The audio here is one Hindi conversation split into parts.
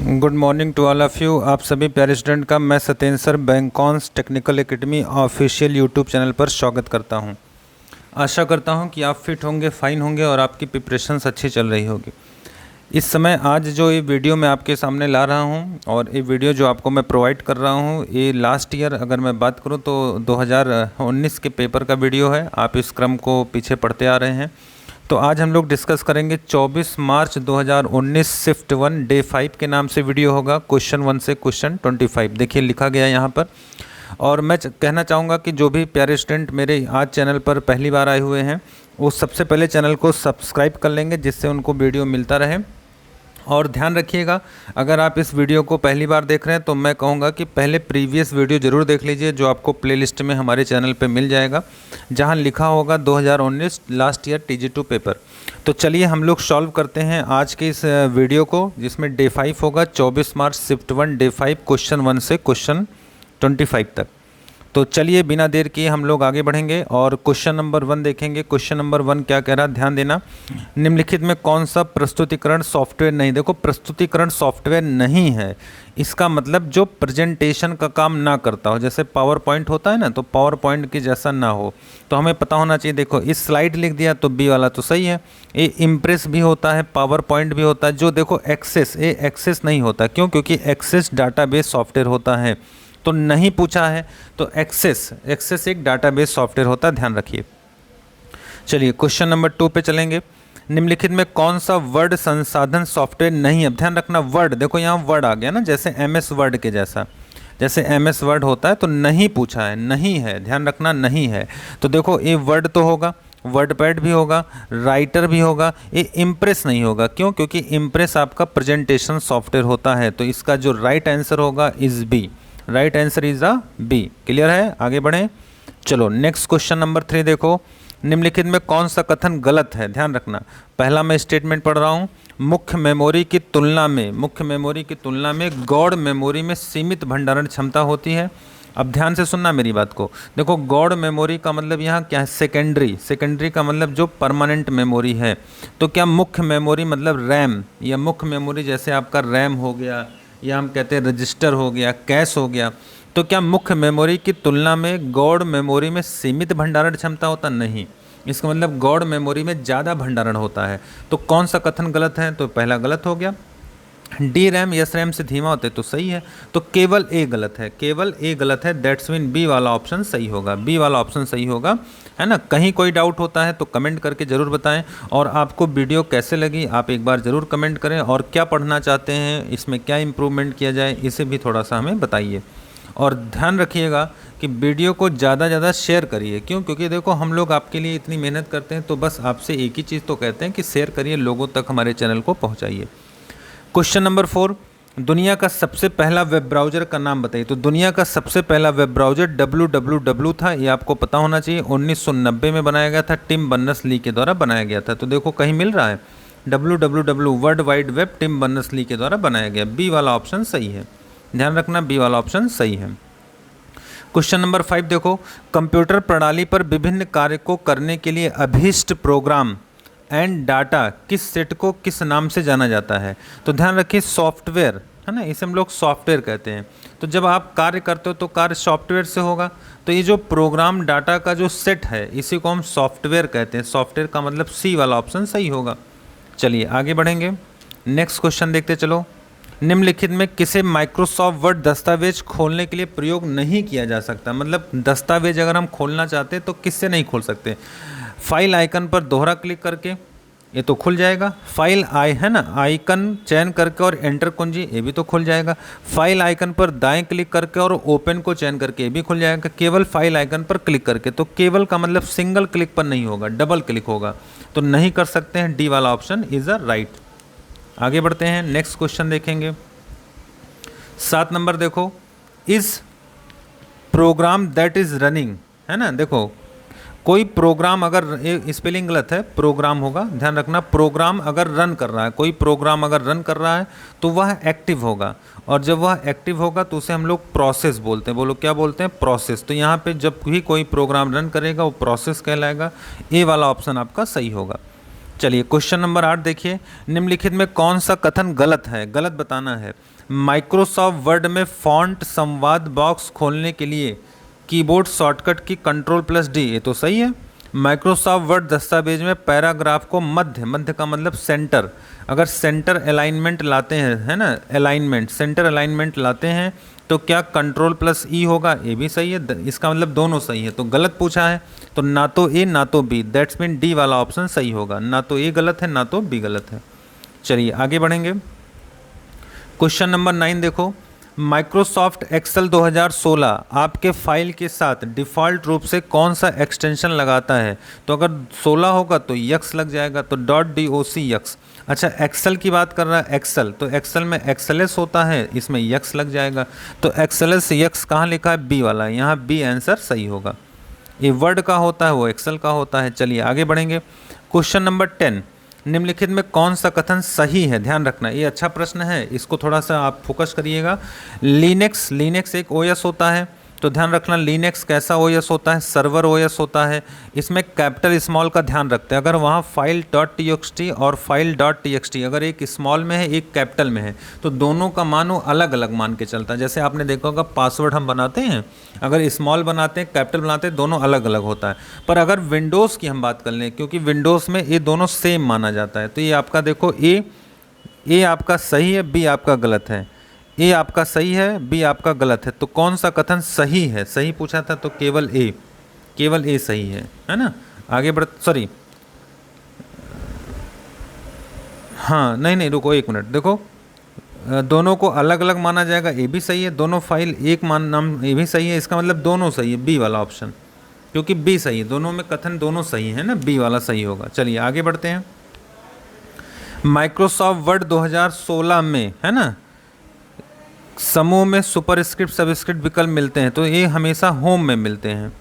Good morning to all of you. आप सभी प्यारे स्टूडेंट का मैं Satyendra sir Bankons technical academy official YouTube channel पर स्वागत करता हूं। आशा करता हूं कि आप फिट होंगे, फाइन होंगे और आपकी प्रिपरेशंस अच्छी चल रही होगी। इस समय आज जो ये वीडियो मैं आपके सामने ला रहा हूं और ये वीडियो जो आपको मैं प्रोवाइड कर रहा हूं, ये लास्ट ईयर अगर मैं बात करूं तो 2019 के पेपर का वीडियो है। आप इस क्रम को पीछे पढ़ते आ रहे हैं। तो आज हम लोग डिस्कस करेंगे 24 मार्च 2019 शिफ्ट 1 डे 5 के नाम से वीडियो होगा। क्वेश्चन 1 से क्वेश्चन 25 देखिए लिखा गया यहाँ पर। और मैं कहना चाहूँगा कि जो भी प्यारे स्टूडेंट मेरे आज चैनल पर पहली बार आए हुए हैं वो सबसे पहले चैनल को सब्सक्राइब कर लेंगे, जिससे उनको वीडियो मिलता रहे। और ध्यान रखिएगा, अगर आप इस वीडियो को पहली बार देख रहे हैं तो मैं कहूँगा कि पहले प्रीवियस वीडियो ज़रूर देख लीजिए, जो आपको प्लेलिस्ट में हमारे चैनल पे मिल जाएगा, जहां लिखा होगा 2019 लास्ट ईयर TG2 पेपर। तो चलिए हम लोग सॉल्व करते हैं आज के इस वीडियो को, जिसमें डे 5 होगा। 24 मार्च शिफ्ट 1 डे 5 क्वेश्चन 1 से क्वेश्चन 25 तक। तो चलिए बिना देर किए हम लोग आगे बढ़ेंगे और क्वेश्चन नंबर 1 देखेंगे। क्वेश्चन नंबर 1 क्या कह रहा है, ध्यान देना। निम्नलिखित में कौन सा प्रस्तुतिकरण सॉफ्टवेयर नहीं, देखो प्रस्तुतिकरण सॉफ्टवेयर नहीं है, इसका मतलब जो प्रेजेंटेशन का काम ना करता हो, जैसे पावर पॉइंट होता है ना, तो पावर पॉइंट के जैसा ना हो। तो हमें पता होना चाहिए। देखो इस स्लाइड लिख दिया तो बी वाला तो सही है। ये इम्प्रेस भी होता है, पावर पॉइंट भी होता है। जो देखो एक्सेस, ये एक्सेस नहीं होता। क्यों? क्योंकि एक्सेस डाटाबेस सॉफ्टवेयर होता है, तो नहीं पूछा है। तो एक्सेस एक डाटाबेस सॉफ्टवेयर होता है, ध्यान रखिए। चलिए क्वेश्चन नंबर 2 पे चलेंगे। निम्नलिखित में कौन सा वर्ड संसाधन सॉफ्टवेयर नहीं है? ध्यान रखना वर्ड, देखो यहाँ वर्ड आ गया ना, जैसे MS वर्ड के जैसा, जैसे MS वर्ड होता है तो नहीं पूछा है, नहीं है, ध्यान रखना नहीं है। तो देखो ये वर्ड तो होगा, वर्डपैड भी होगा, राइटर भी होगा, ये इम्प्रेस नहीं होगा। क्यों? क्योंकि इम्प्रेस आपका प्रेजेंटेशन सॉफ्टवेयर होता है। तो इसका जो राइट आंसर होगा is B. Right answer is B. Clear है? आगे बढ़ें। चलो नेक्स्ट क्वेश्चन नंबर 3 देखो। निम्नलिखित में कौन सा कथन गलत है? ध्यान रखना, पहला मैं स्टेटमेंट पढ़ रहा हूँ। मुख्य मेमोरी की तुलना में गौड़ मेमोरी में सीमित भंडारण क्षमता होती है। अब ध्यान से सुनना मेरी बात को। देखो गौड़ मेमोरी का मतलब यहाँ क्या है? सेकेंडरी का मतलब जो परमानेंट मेमोरी है। तो क्या मुख्य मेमोरी मतलब रैम, या मुख्य मेमोरी जैसे आपका रैम हो गया, या हम कहते हैं रजिस्टर हो गया, कैश हो गया, तो क्या मुख्य मेमोरी की तुलना में गौड़ मेमोरी में सीमित भंडारण क्षमता होता? नहीं, इसका मतलब गौड़ मेमोरी में ज़्यादा भंडारण होता है। तो कौन सा कथन गलत है? तो पहला गलत हो गया। डी रैम यस रैम से धीमा होते तो सही है। तो केवल ए गलत है, केवल ए गलत है। दैट्स मीन बी वाला ऑप्शन सही होगा, बी वाला ऑप्शन सही होगा, है ना। कहीं कोई डाउट होता है तो कमेंट करके ज़रूर बताएं। और आपको वीडियो कैसे लगी आप एक बार ज़रूर कमेंट करें, और क्या पढ़ना चाहते हैं, इसमें क्या इम्प्रूवमेंट किया जाए, इसे भी थोड़ा सा हमें बताइए। और ध्यान रखिएगा कि वीडियो को ज़्यादा शेयर करिए। क्यों? क्योंकि देखो हम लोग आपके लिए इतनी मेहनत करते हैं, तो बस आपसे एक ही चीज़ तो कहते हैं कि शेयर करिए, लोगों तक हमारे चैनल को पहुँचाइए। क्वेश्चन नंबर 4, दुनिया का सबसे पहला वेब ब्राउज़र का नाम बताइए। तो दुनिया का सबसे पहला वेब ब्राउज़र www था, ये आपको पता होना चाहिए। 1990 में बनाया गया था, टिम बर्नर्स-ली के द्वारा बनाया गया था। तो देखो कहीं मिल रहा है www world wide web Tim Berners-Lee के द्वारा बनाया गया। बी वाला ऑप्शन सही है, ध्यान रखना बी वाला ऑप्शन सही है। क्वेश्चन नंबर 5 देखो। कंप्यूटर प्रणाली पर विभिन्न कार्य को करने के लिए अभीष्ट प्रोग्राम एंड डाटा किस सेट को किस नाम से जाना जाता है? तो ध्यान रखिए सॉफ्टवेयर, है ना, इसे हम लोग सॉफ्टवेयर कहते हैं। तो जब आप कार्य करते हो तो कार्य सॉफ्टवेयर से होगा। तो ये जो प्रोग्राम डाटा का जो सेट है इसी को हम सॉफ्टवेयर कहते हैं। सॉफ्टवेयर का मतलब सी वाला ऑप्शन सही होगा। चलिए आगे बढ़ेंगे, नेक्स्ट क्वेश्चन देखते चलो। निम्नलिखित में किसे माइक्रोसॉफ्ट वर्ड दस्तावेज खोलने के लिए प्रयोग नहीं किया जा सकता? मतलब दस्तावेज अगर हम खोलना चाहते हैं तो किससे नहीं खोल सकते? फाइल आइकन पर दोहरा क्लिक करके ये तो खुल जाएगा। फाइल है ना, आइकन चयन करके और एंटर कुंजी, ये भी तो खुल जाएगा। फाइल आइकन पर दाएं क्लिक करके और ओपन को चयन करके ये भी खुल जाएगा। केवल फाइल आइकन पर क्लिक करके, तो केवल का मतलब सिंगल क्लिक पर नहीं होगा, डबल क्लिक होगा, तो नहीं कर सकते हैं। डी वाला ऑप्शन इज अ राइट। आगे बढ़ते हैं, नेक्स्ट क्वेश्चन देखेंगे। 7 नंबर देखो। Is program that is running, है ना, देखो कोई प्रोग्राम, अगर ये स्पेलिंग गलत है, प्रोग्राम होगा, ध्यान रखना। प्रोग्राम अगर रन कर रहा है, कोई प्रोग्राम अगर रन कर रहा है तो वह एक्टिव होगा, और जब वह एक्टिव होगा तो उसे हम लोग प्रोसेस बोलते हैं। बोलो क्या बोलते हैं? प्रोसेस। तो यहाँ पे जब भी कोई प्रोग्राम रन करेगा वो प्रोसेस कहलाएगा। ए वाला ऑप्शन आपका सही होगा। चलिए क्वेश्चन नंबर 8 देखिए, निम्नलिखित में कौन सा कथन गलत है, गलत बताना है। माइक्रोसॉफ्ट वर्ड में फॉन्ट संवाद बॉक्स खोलने के लिए कीबोर्ड शॉर्टकट की Ctrl+D, ये तो सही है। माइक्रोसॉफ्ट वर्ड दस्तावेज में पैराग्राफ को मध्य, मध्य का मतलब सेंटर, अगर सेंटर अलाइनमेंट लाते हैं, है ना, अलाइनमेंट, सेंटर अलाइनमेंट लाते हैं तो क्या Ctrl+E होगा, ये भी सही है, इसका मतलब दोनों सही है। तो गलत पूछा है तो ना तो ए ना तो बी, दैट्स मीन डी वाला ऑप्शन सही होगा, ना तो ए गलत है ना तो बी गलत है। चलिए आगे बढ़ेंगे। क्वेश्चन नंबर 9 देखो, माइक्रोसॉफ्ट एक्सेल 2016 आपके फाइल के साथ डिफ़ॉल्ट रूप से कौन सा एक्सटेंशन लगाता है। तो अगर 16 होगा तो यक्स लग जाएगा, तो .doc यक्स। अच्छा एक्सेल की बात कर रहा है, एक्सेल, तो एक्सेल में एक्सेलेस होता है, इसमें यक्स लग जाएगा। तो एक्सेलेस यक्स कहाँ लिखा है, बी वाला, यहाँ बी आंसर सही होगा। ये वर्ड का होता है, वो एक्सेल का होता है। चलिए आगे बढ़ेंगे। क्वेश्चन नंबर 10, निम्नलिखित में कौन सा कथन सही है, ध्यान रखना, ये अच्छा प्रश्न है, इसको थोड़ा सा आप फोकस करिएगा। लिनक्स एक ओएस होता है, तो ध्यान रखना लिनक्स कैसा ओएस होता है, सर्वर ओएस होता है। इसमें कैपिटल स्मॉल का ध्यान रखते हैं, अगर वहाँ फाइल .txt और फाइल .txt अगर एक स्मॉल में है एक कैपिटल में है तो दोनों का मान वो अलग अलग मान के चलता है। जैसे आपने देखा होगा पासवर्ड हम बनाते हैं, अगर स्मॉल बनाते हैं कैपिटल बनाते हैं, दोनों अलग अलग होता है। पर अगर विंडोज़ की हम बात कर लें, क्योंकि विंडोज़ में ये दोनों सेम माना जाता है, तो ये आपका देखो ए आपका सही है, बी आपका गलत है। ए आपका सही है, बी आपका गलत है, तो कौन सा कथन सही है, सही पूछा था तो केवल ए सही है ना। आगे बढ़, सॉरी, हाँ नहीं रुको एक मिनट, देखो दोनों को अलग अलग माना जाएगा, ए भी सही है, दोनों फाइल एक मान नाम ए भी सही है, इसका मतलब दोनों सही है, बी वाला ऑप्शन, क्योंकि बी सही है, दोनों में कथन दोनों सही है ना, बी वाला सही होगा। चलिए आगे बढ़ते हैं। माइक्रोसॉफ्ट वर्ड 2016 में, है ना, समूह में सुपरस्क्रिप्ट सबस्क्रिप्ट विकल्प मिलते हैं, तो ये हमेशा होम में मिलते हैं,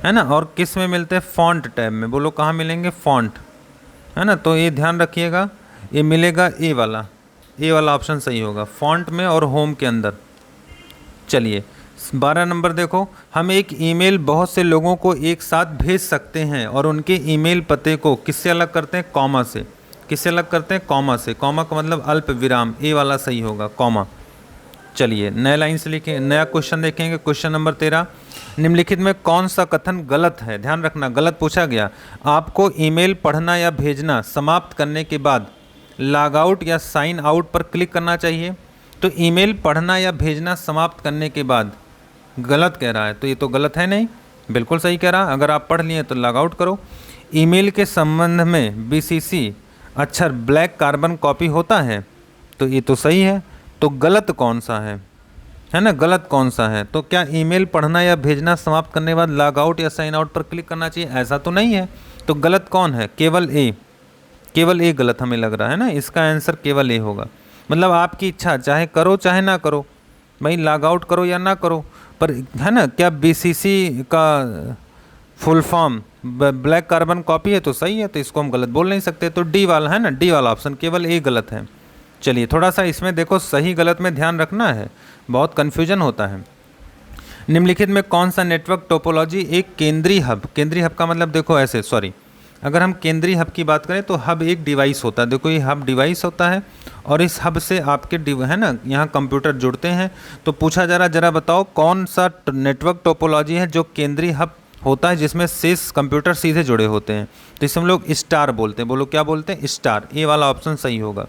है ना, और किस में मिलते हैं, फॉन्ट टैब में। बोलो कहाँ मिलेंगे, फॉन्ट, है ना, तो ये ध्यान रखिएगा, ये मिलेगा ए वाला ऑप्शन सही होगा, फॉन्ट में और होम के अंदर। चलिए 12 नंबर देखो, हम एक ईमेल बहुत से लोगों को एक साथ भेज सकते हैं और उनके ईमेल पते को किससे अलग करते हैं, कॉमा से। किससे अलग करते हैं, कॉमा से। कॉमा का मतलब अल्प विराम, ए वाला सही होगा, कॉमा। चलिए नए लाइन से लिखें, नया क्वेश्चन देखेंगे। क्वेश्चन नंबर 13, निम्नलिखित में कौन सा कथन गलत है, ध्यान रखना, गलत पूछा गया। आपको ईमेल पढ़ना या भेजना समाप्त करने के बाद लॉग आउट या साइन आउट पर क्लिक करना चाहिए। तो ईमेल पढ़ना या भेजना समाप्त करने के बाद गलत कह रहा है, तो ये तो गलत है नहीं, बिल्कुल सही कह रहा। अगर आप पढ़ लिए तो लॉग आउट करो। ईमेल के संबंध में BCC अक्षर ब्लैक कार्बन कॉपी होता है, तो ये तो सही है। तो गलत कौन सा है ना, गलत कौन सा है। तो क्या ईमेल पढ़ना या भेजना समाप्त करने के बाद लॉग आउट या साइन आउट पर क्लिक करना चाहिए, ऐसा तो नहीं है। तो गलत कौन है, केवल ए गलत हमें लग रहा है ना, इसका आंसर केवल ए होगा। मतलब आपकी इच्छा, चाहे करो चाहे ना करो, भाई लॉग आउट करो या ना करो, पर है ना, क्या BCC का full form black carbon copy है तो सही है, तो इसको हम गलत बोल नहीं सकते। तो डी वाला है ना, डी वाला ऑप्शन, केवल ए गलत है। चलिए थोड़ा सा इसमें देखो सही गलत में ध्यान रखना है, बहुत कन्फ्यूजन होता है। निम्नलिखित में कौन सा नेटवर्क टोपोलॉजी एक केंद्रीय हब का मतलब देखो ऐसे, सॉरी, अगर हम केंद्रीय हब की बात करें तो हब एक डिवाइस होता है, देखो ये हब डिवाइस होता है और इस हब से आपके है ना यहाँ कंप्यूटर जुड़ते हैं। तो पूछा जा रहा, जरा बताओ कौन सा नेटवर्क टोपोलॉजी है जो केंद्रीय हब होता है जिसमें शेष कंप्यूटर सीधे जुड़े होते हैं, तो इसे हम लोग स्टार बोलते हैं। बोलो क्या बोलते हैं, स्टार, ए वाला ऑप्शन सही होगा।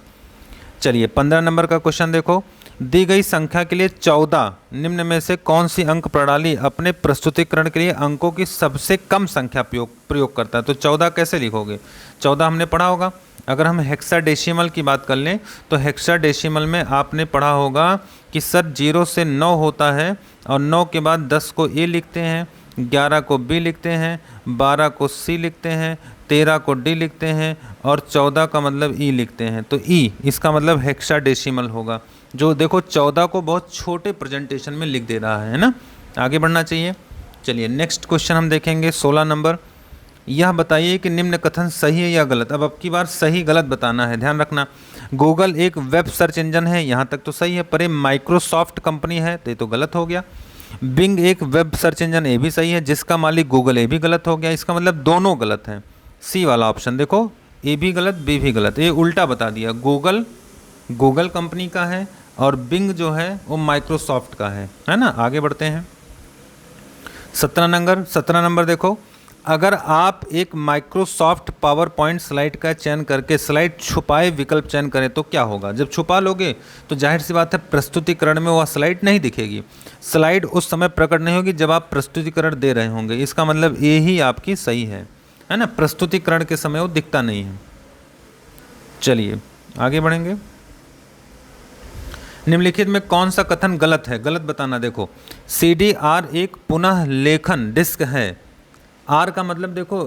चलिए 15 नंबर का क्वेश्चन देखो, दी गई संख्या के लिए 14 निम्न में से कौन सी अंक प्रणाली अपने प्रस्तुतिकरण के लिए अंकों की सबसे कम संख्या प्रयोग करता है। तो 14 कैसे लिखोगे, 14 हमने पढ़ा होगा। अगर हम हेक्साडेसिमल की बात कर लें तो हेक्साडेसिमल में आपने पढ़ा होगा कि सर 0 से 9 होता है और 9 के बाद 10 को ए लिखते हैं, 11 को बी लिखते हैं, 12 को सी लिखते हैं, 13 को डी लिखते हैं और 14 का मतलब ई लिखते हैं। तो ई इसका मतलब हेक्साडेसिमल होगा, जो देखो 14 को बहुत छोटे प्रेजेंटेशन में लिख दे रहा है ना। आगे बढ़ना चाहिए। चलिए नेक्स्ट क्वेश्चन हम देखेंगे 16 नंबर, यह बताइए कि निम्न कथन सही है या गलत। अब की बार सही गलत बताना है, ध्यान रखना। गूगल एक वेब सर्च इंजन है, यहाँ तक तो सही है, पर ये माइक्रोसॉफ्ट कंपनी है तो ये तो गलत हो गया। बिंग एक वेब सर्च इंजन, ये भी सही है, जिसका मालिक गूगल, ये भी गलत हो गया। इसका मतलब दोनों गलत हैं। सी वाला ऑप्शन देखो, ए भी गलत, बी भी गलत, ये उल्टा बता दिया। गूगल कंपनी का है और बिंग जो है वो माइक्रोसॉफ्ट का है ना। आगे बढ़ते हैं। 17 नंबर देखो, अगर आप एक माइक्रोसॉफ्ट पावर पॉइंट स्लाइड का चयन करके स्लाइड छुपाए विकल्प चयन करें तो क्या होगा। जब छुपा लोगे तो जाहिर सी बात है प्रस्तुतिकरण में वह स्लाइड नहीं दिखेगी, स्लाइड उस समय प्रकट नहीं होगी जब आप प्रस्तुतिकरण दे रहे होंगे। इसका मतलब ये ही आपकी सही है ना, प्रस्तुतिकरण के समय वो दिखता नहीं है। चलिए आगे बढ़ेंगे। निम्नलिखित में कौन सा कथन गलत है, गलत बताना। देखो CDR एक पुनः लेखन डिस्क है। आर का मतलब देखो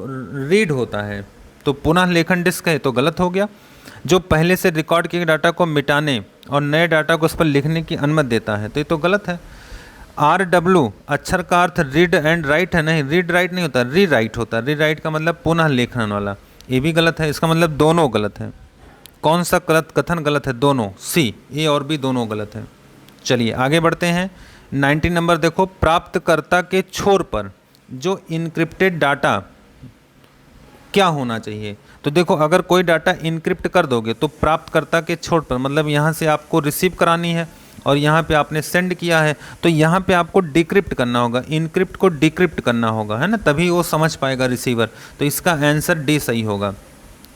रीड होता है, तो पुनः लेखन डिस्क है तो गलत हो गया। जो पहले से रिकॉर्ड किए डाटा को मिटाने और नए डाटा को उस पर लिखने की अनुमति देता है तो ये तो गलत है। RW अक्षर का अर्थ रीड एंड राइट है, नहीं रीड राइट नहीं होता, री राइट होता है। री राइट का मतलब पुनः लेखन वाला, ये भी गलत है। इसका मतलब दोनों गलत है। कौन सा गलत कथन गलत है, दोनों, सी, ए और बी दोनों गलत है। चलिए आगे बढ़ते हैं। 19 नंबर देखो, प्राप्तकर्ता के छोर पर जो इनक्रिप्टेड डाटा क्या होना चाहिए। तो देखो अगर कोई डाटा इनक्रिप्ट कर दोगे तो प्राप्तकर्ता के छोर पर, मतलब यहाँ से आपको रिसीव करानी है और यहाँ पे आपने सेंड किया है तो यहाँ पे आपको डिक्रिप्ट करना होगा, इनक्रिप्ट को डिक्रिप्ट करना होगा, है ना, तभी वो समझ पाएगा रिसीवर। तो इसका आंसर डी सही होगा।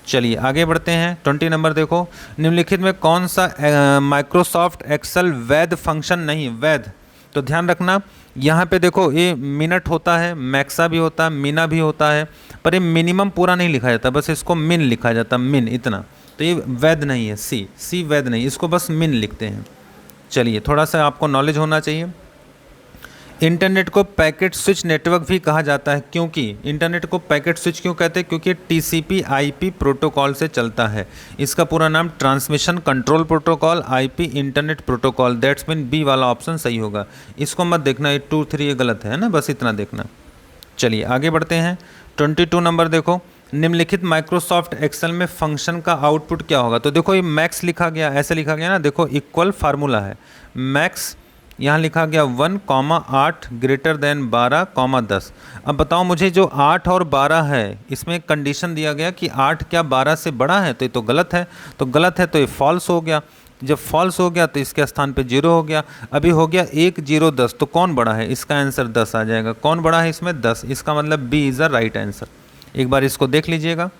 चलिए आगे बढ़ते हैं। 20 नंबर देखो, निम्नलिखित में कौन सा माइक्रोसॉफ्ट एक्सेल वैध फंक्शन नहीं, वैध। तो ध्यान रखना यहाँ पे देखो ये मिनट होता है, मैक्सा भी होता है, मीना भी होता है, पर ये मिनिमम पूरा नहीं लिखा जाता, बस इसको मिन लिखा जाता, मिन इतना। तो ये वैध नहीं है, सी वैध नहीं, इसको बस मिन लिखते हैं। चलिए थोड़ा सा आपको नॉलेज होना चाहिए। इंटरनेट को पैकेट स्विच नेटवर्क भी कहा जाता है, क्योंकि इंटरनेट को पैकेट स्विच क्यों कहते हैं, क्योंकि TCP/IP प्रोटोकॉल से चलता है। इसका पूरा नाम transmission control protocol IP internet protocol, that's mean B वाला ऑप्शन सही होगा। इसको मत देखना, ये 2, 3 ये गलत है ना, बस इतना देखना। चलिए आगे बढ़ते हैं। 22 नंबर देखो, निम्नलिखित माइक्रोसॉफ्ट एक्सेल में फंक्शन का आउटपुट क्या होगा। तो देखो ये मैक्स लिखा गया, ऐसे लिखा गया ना, देखो इक्वल फार्मूला है मैक्स, यहाँ लिखा गया 1,8 ग्रेटर देन 12,10। अब बताओ मुझे जो 8 और 12 है इसमें कंडीशन दिया गया कि 8 क्या 12 से बड़ा है, तो ये तो गलत है। तो गलत है तो ये फॉल्स हो गया। जब फॉल्स हो गया तो इसके स्थान पे 0 हो गया। अभी हो गया 1, 0, 10, तो कौन बड़ा है, इसका आंसर 10 आ जाएगा। कौन बड़ा है इसमें, 10। इसका मतलब B is the right answer. एक बार इसको देख लीजिएगा।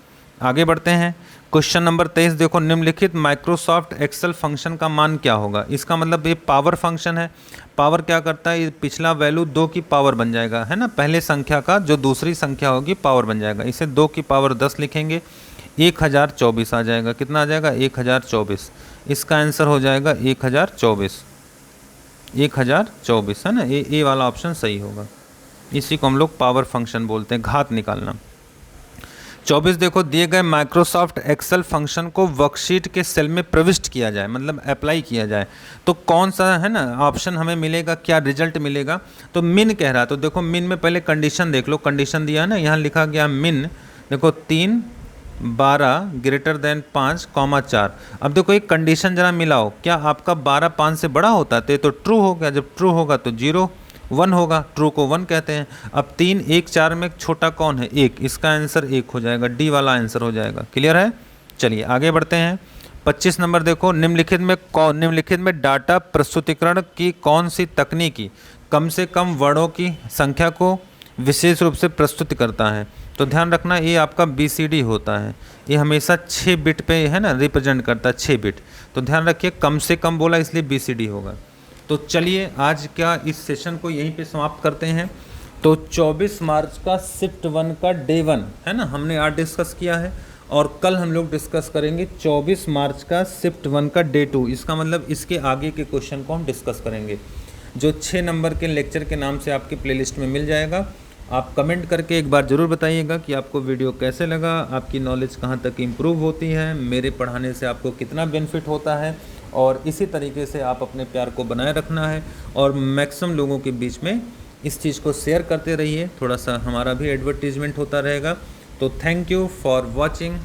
आगे बढ़ते हैं। क्वेश्चन नंबर 23 देखो, निम्नलिखित माइक्रोसॉफ्ट एक्सेल फंक्शन का मान क्या होगा। इसका मतलब ये पावर फंक्शन है। पावर क्या करता है, ये पिछला वैल्यू 2 की पावर बन जाएगा, है ना, पहले संख्या का जो दूसरी संख्या होगी पावर बन जाएगा। इसे 2 की पावर 10 लिखेंगे, 1024 आ जाएगा। कितना आ जाएगा, 1024। इसका आंसर हो जाएगा 1024, 1024 है ना, ए वाला ऑप्शन सही होगा। इसी को हम लोग पावर फंक्शन बोलते हैं, घात निकालना। 24 देखो, दिए गए माइक्रोसॉफ्ट एक्सेल फंक्शन को वर्कशीट के सेल में प्रविष्ट किया जाए, मतलब अप्लाई किया जाए, तो कौन सा है ना ऑप्शन हमें मिलेगा, क्या रिजल्ट मिलेगा। तो मिन कह रहा है, तो देखो मिन में पहले कंडीशन देख लो, कंडीशन दिया है ना, यहाँ लिखा गया मिन, देखो 3, 12 ग्रेटर देन 5,4। अब देखो एक कंडीशन जरा मिलाओ, क्या आपका 12 5 से बड़ा होता है तो ट्रू हो गया, जब ट्रू होगा तो 0, 1 होगा, ट्रू को 1 कहते हैं। अब 3, 1, 4 में छोटा कौन है, 1, इसका आंसर 1 हो जाएगा, डी वाला आंसर हो जाएगा। क्लियर है। चलिए आगे बढ़ते हैं। 25 नंबर देखो, निम्नलिखित में डाटा प्रस्तुतिकरण की कौन सी तकनीकी कम से कम वर्णों की संख्या को विशेष रूप से प्रस्तुत करता है। तो ध्यान रखना ये आपका BCD होता है, ये हमेशा 6 बिट पे है ना रिप्रेजेंट करता है, 6 बिट। तो ध्यान रखिए कम से कम बोला इसलिए BCD होगा। तो चलिए आज क्या इस सेशन को यहीं पे समाप्त करते हैं। तो 24 मार्च का शिफ्ट 1 का डे 1 है ना, हमने आज डिस्कस किया है, और कल हम लोग डिस्कस करेंगे 24 मार्च का शिफ्ट 1 का डे 2। इसका मतलब इसके आगे के क्वेश्चन को हम डिस्कस करेंगे, जो 6 नंबर के लेक्चर के नाम से आपके प्लेलिस्ट में मिल जाएगा। आप कमेंट करके एक बार ज़रूर बताइएगा कि आपको वीडियो कैसे लगा, आपकी नॉलेज कहाँ तक इम्प्रूव होती है, मेरे पढ़ाने से आपको कितना बेनिफिट होता है, और इसी तरीके से आप अपने प्यार को बनाए रखना है और मैक्सिमम लोगों के बीच में इस चीज़ को शेयर करते रहिए, थोड़ा सा हमारा भी एडवर्टीजमेंट होता रहेगा। तो थैंक यू फॉर वॉचिंग।